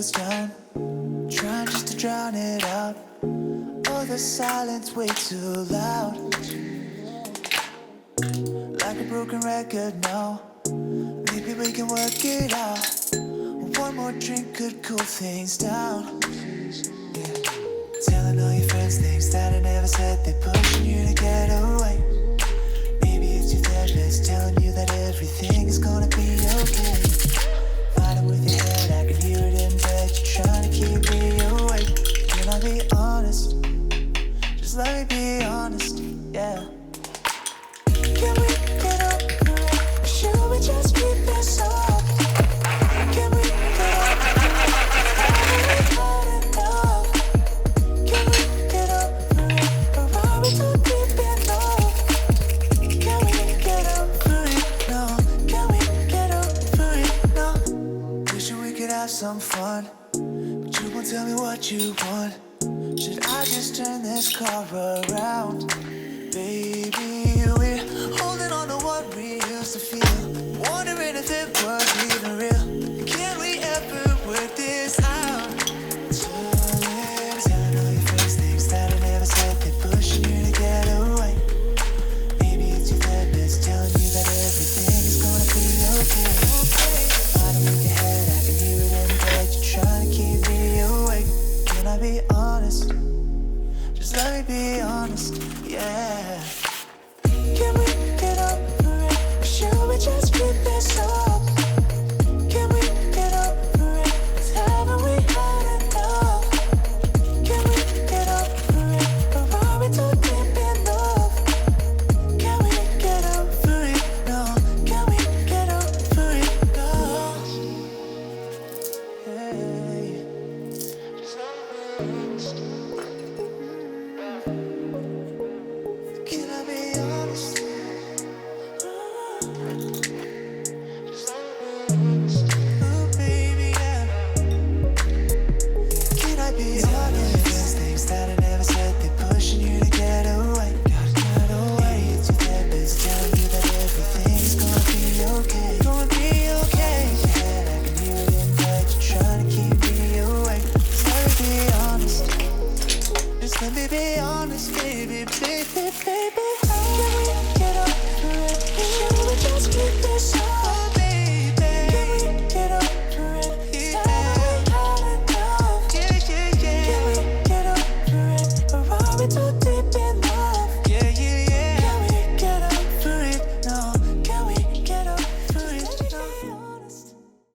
windows down, trying just to drown it out. Oh, the silence way too loud, like a broken record now. Maybe we can work it out. One more drink could cool things down. Yeah. Telling all your friends things that I never said, they're pushing you to get away. Maybe it's your therapist telling you that everything is gonna be okay. Fighting with your head, I can hear it in bed. You're trying to keep me awake. Can I be honest? Just let me be honest, yeah. Can we get over it? Or should we just keep this up? Can we get over it? Haven't we had enough? Can we get over it? Or are we too deep in love? Can we get over it? No. Can we get over it? No. Wishing we could have some fun, but you won't tell me what you want. Should I just turn this car around? Baby, we're holding on to what we used to feel, wondering if it was even real. Can we ever work this out? Telling all your friends things that I never said, they're pushing you to get away. Maybe it's your therapist telling you that everything is gonna be okay. Fighting with your head, I can hear it in bed. You're trying to keep me awake. Can I be honest? Just let me be honest, yeah. Can we get over it? Or should we just keep this up? Can we get over it? 'Cause haven't we had enough? Can we get over it? Or are we too deep in love? Can we get over it? No. Can we get over it? No. Hey. Just let me be honest. Can I be honest? Just let me be honest. Oh, baby, yeah. Can I be honest? There's things that I never said, they're pushing you to get away. Gotta get away. Maybe it's your therapist telling you that everything's gonna be okay. Gonna be okay. In your head, I can hear it in bed. You're trying to keep me awake. Just let me be honest. Just let me be honest, baby, baby, baby. Can we get over it? Should we just keep this up? Oh, baby. Can we get over it? Haven't we had enough? Yeah, yeah, yeah. Can we get over it? Or are we too deep in